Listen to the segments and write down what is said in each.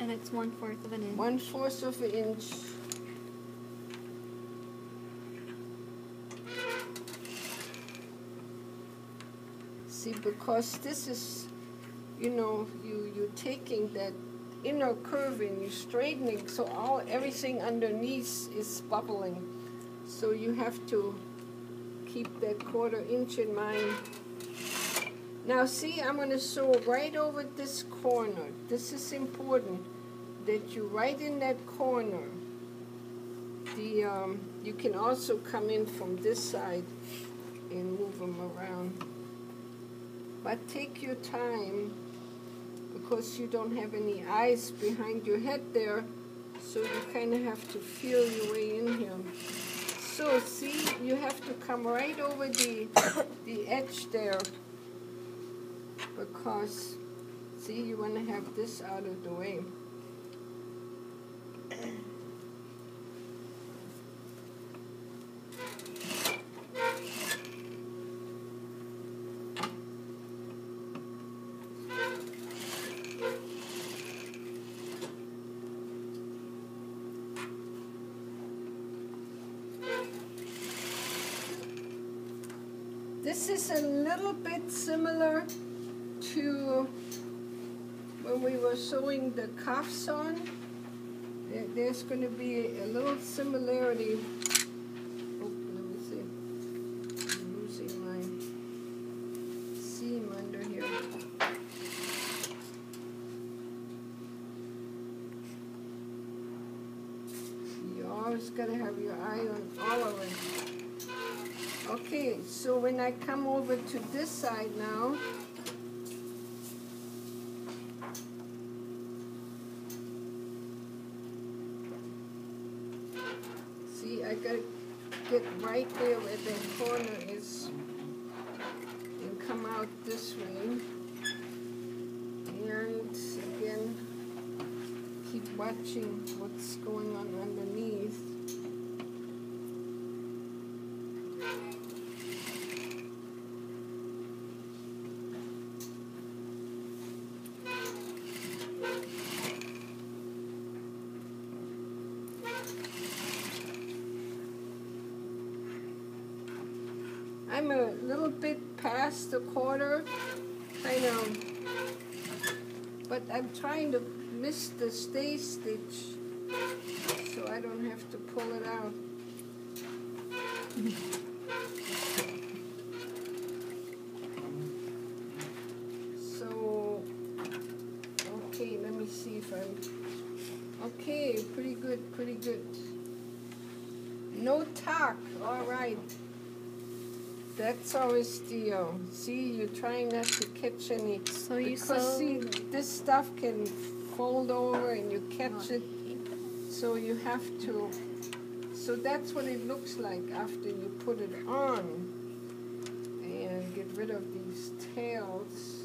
And it's 1/4 of an inch. 1/4 of an inch. See, because this is, you know, you're taking that inner curve and you're straightening, so everything underneath is bubbling. So you have to keep that 1/4 inch in mind. Now see, I'm going to sew right over this corner. This is important, that you right in that corner. You can also come in from this side and move them around. But take your time, because you don't have any eyes behind your head there, so you kind of have to feel your way in here. So see, you have to come right over the edge there, because see, you want to have this out of the way. This is a little bit similar to when we were sewing the cuffs on. There's going to be a little similarity. Oh, let me see. I'm losing my seam under here. You always got to have your eye on all of it. Okay, so when I come over to this side now, see, I gotta get right there where the corner is and come out this way. And again, keep watching what's going on underneath. I'm a little bit past the 1/4, kind of, but I'm trying to miss the stay stitch so I don't have to pull it out. So, okay, let me see if I'm, okay, pretty good, pretty good. No tuck, all right. That's always the, see, you're trying not to catch any, So you because see, this stuff can fold over and you catch it, so you have to, so that's what it looks like after you put it on. And get rid of these tails.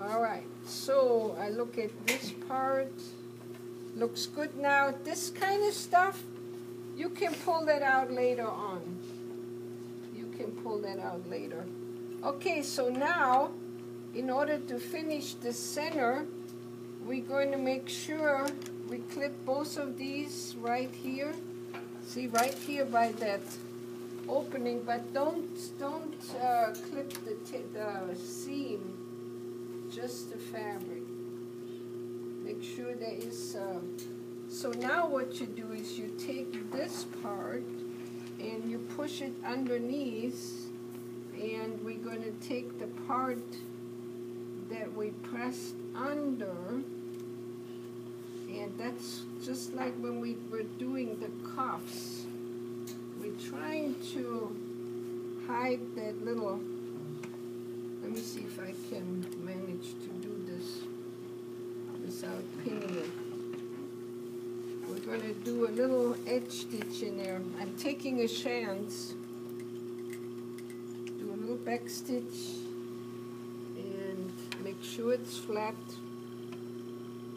All right, so I look at this part, looks good now. This kind of stuff, you can pull that out later on. Can pull that out later. Okay, so now in order to finish the center, we're going to make sure we clip both of these right here. See, right here by that opening, but don't clip the seam, just the fabric. Make sure there is so now what you do is you take this part and you push it underneath, and we're going to take the part that we pressed under, and that's just like when we were doing the cuffs. We're trying to hide that little, let me see if I can manage to do this without pinning it. We're going to do a little edge stitch in there. I'm taking a chance. Do a little back stitch and make sure it's flat.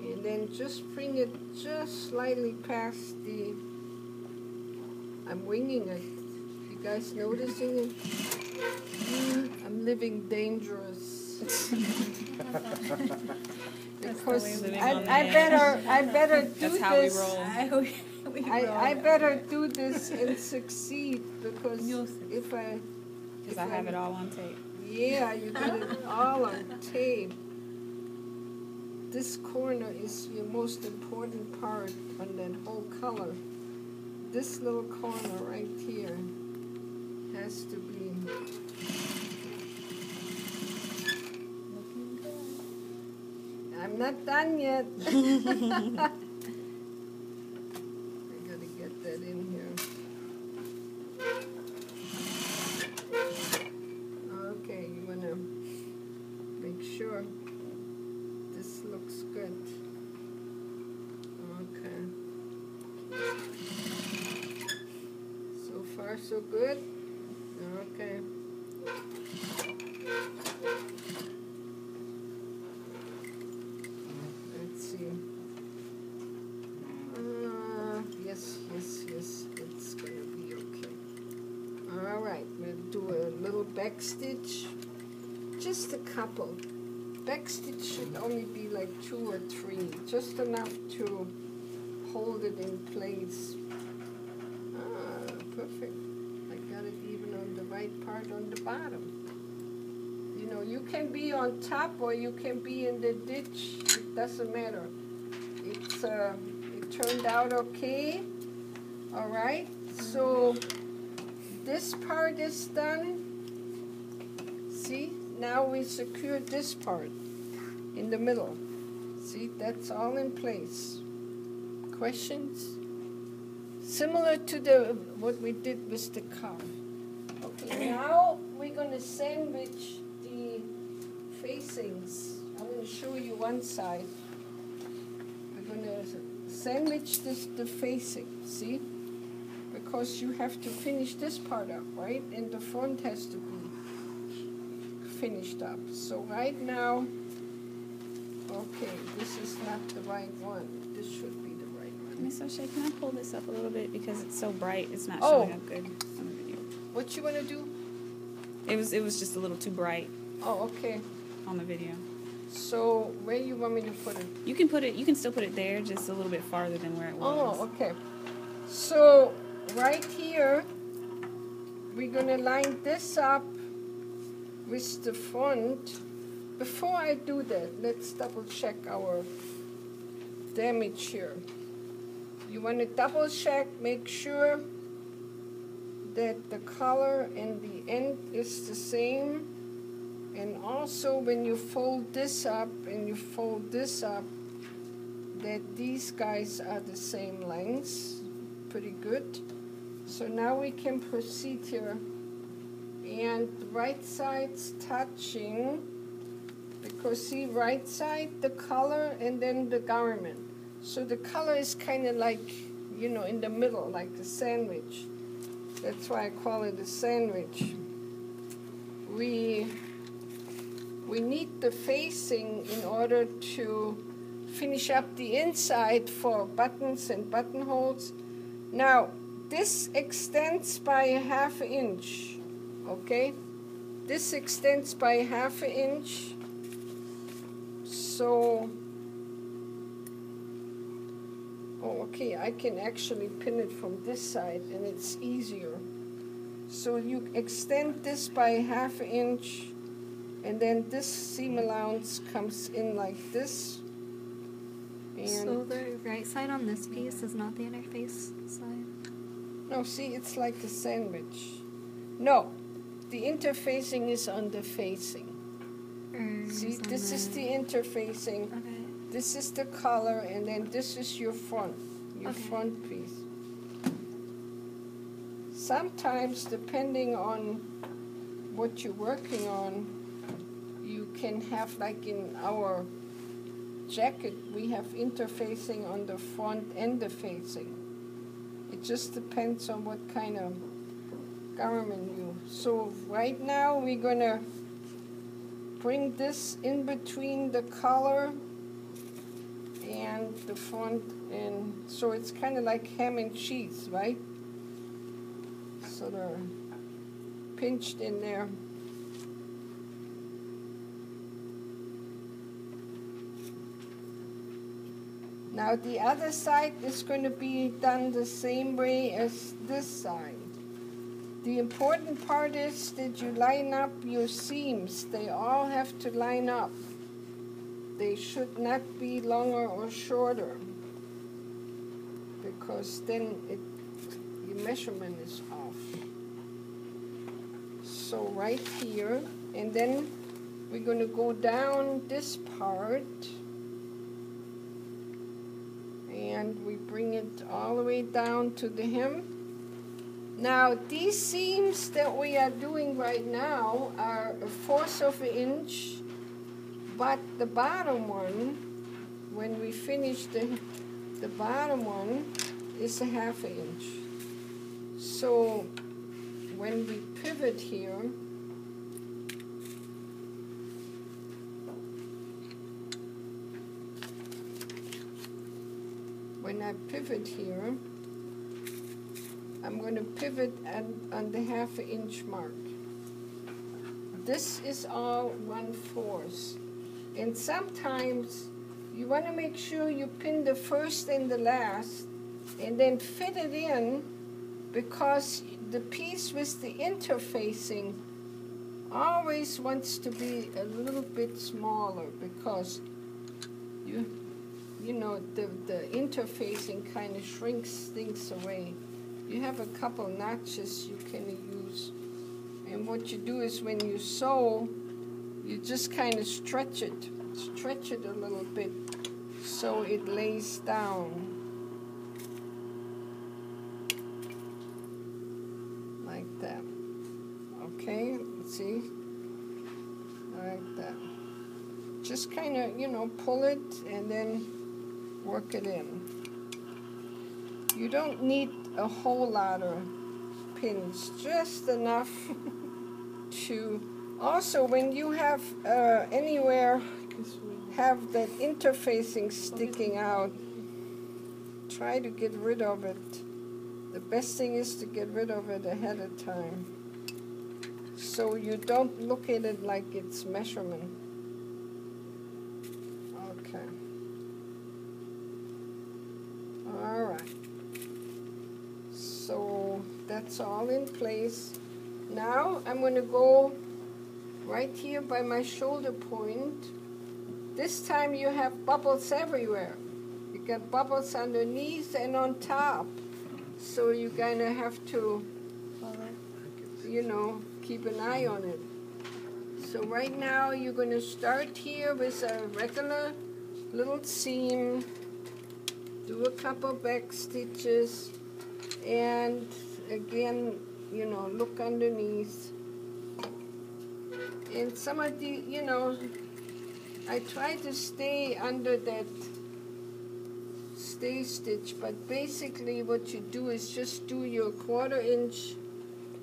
And then just bring it just slightly past the, I'm winging it. You guys noticing it? I'm living dangerous. Because Living I on the better do That's this. how we roll. I better do this and succeed, because if I have it all on tape. Yeah, you got it all on tape. This corner is your most important part on that whole color. This little corner right here has to be. I'm not done yet. I gotta get that in here. Okay, you wanna make sure this looks good. Okay. So far so good. Okay. Let's see. Yes. It's gonna be okay. All right, we'll do a little back stitch. Just a couple. Back stitch should only be like 2 or 3, just enough to hold it in place. Perfect. I got it even on the right part on the bottom. You know, you can be on top or you can be in the ditch. It doesn't matter. It turned out okay. All right. So this part is done. See, now we secured this part in the middle. See, that's all in place. Questions? Similar to what we did with the cuff. Okay, now we're going to sandwich the facings. I'm going to show you one side. We're going to sandwich the facing, see? Because you have to finish this part up, right? And the front has to be finished up. So right now, okay, this is not the right one. This should be the right one. Miss O'Shea, can I pull this up a little bit because it's so bright? It's not showing up good on the video. What you want to do? It was just a little too bright. Oh, okay. On the video. So where you want me to put it? You can put it. You can still put it there, just a little bit farther than where it was. Oh, okay. So right here, we're gonna line this up with the front. Before I do that, let's double check our damage here. You want to double check, make sure that the color and the end is the same. And also when you fold this up and you fold this up, that these guys are the same length. Pretty good. So now we can proceed here. And the right side's touching, because see, right side, the color, and then the garment. So the color is kind of like, you know, in the middle, like a sandwich. That's why I call it a sandwich. We need the facing in order to finish up the inside for buttons and buttonholes. Now, this extends by a ½ inch, okay? This extends by a ½ inch. So, oh, okay, I can actually pin it from this side and it's easier. So you extend this by a ½ inch, and then this seam allowance comes in like this. And so the right side on this piece is not the interface side? No, see, it's like a sandwich. No, the interfacing is on the facing. See, this is the interfacing. Okay. This is the color, and then this is your front front piece. Sometimes, depending on what you're working on, you can have, like in our jacket, we have interfacing on the front and the facing. It just depends on what kind of garment you. So right now we're gonna bring this in between the collar and the front, and so it's kind of like ham and cheese, right? So they're pinched in there. Now the other side is going to be done the same way as this side. The important part is that you line up your seams. They all have to line up. They should not be longer or shorter, because then the measurement is off. So right here, and then we're going to go down this part, and we bring it all the way down to the hem. Now these seams that we are doing right now are 1/4 of an inch, but the bottom one, when we finish the bottom one, is 1/2 inch. So when we pivot here, when I pivot here, I'm going to pivot on the 1/2 inch mark. This is all 1/4. And sometimes you want to make sure you pin the first and the last and then fit it in, because the piece with the interfacing always wants to be a little bit smaller, because you know the interfacing kind of shrinks things away. You have a couple notches you can use, and what you do is when you sew, you just kind of stretch it a little bit so it lays down like that. Okay, see, like that. Just kind of, you know, pull it and then work it in. You don't need a whole lot of pins, just enough to, also when you have anywhere have that interfacing sticking out, try to get rid of it. The best thing is to get rid of it ahead of time, so you don't look at it like it's measurement. Okay. All right. So that's all in place. Now I'm going to go right here by my shoulder point. This time you have bubbles everywhere. You got bubbles underneath and on top. So you're going to have to, you know, keep an eye on it. So right now you're going to start here with a regular little seam, do a couple back stitches, and again, you know, look underneath. And some of the, you know, I try to stay under that stay stitch, but basically what you do is just do your 1/4 inch,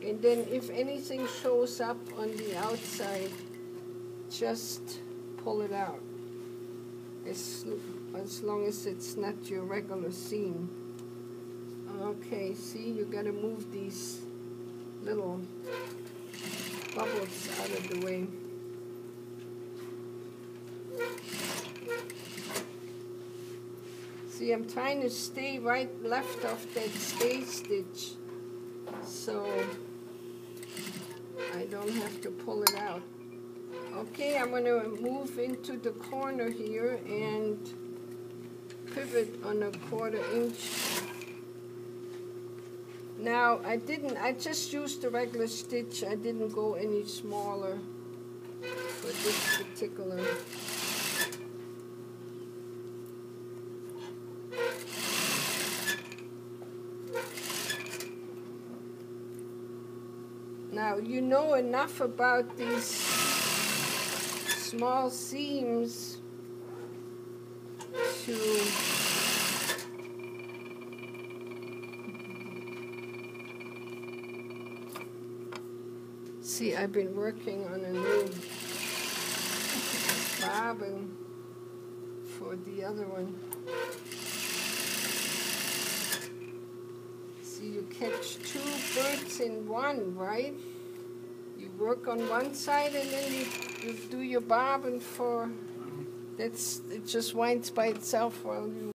and then if anything shows up on the outside, just pull it out, as long as it's not your regular seam. Okay, see, you got to move these little bubbles out of the way. See, I'm trying to stay left of that stay stitch, so I don't have to pull it out. Okay, I'm going to move into the corner here and pivot on a 1/4 inch. Now, I just used the regular stitch. I didn't go any smaller for this particular. Now, you know enough about these small seams to see, I've been working on a new bobbin for the other one. See, you catch 2 birds in one, right? You work on one side and then you do your bobbin for, it just winds by itself while you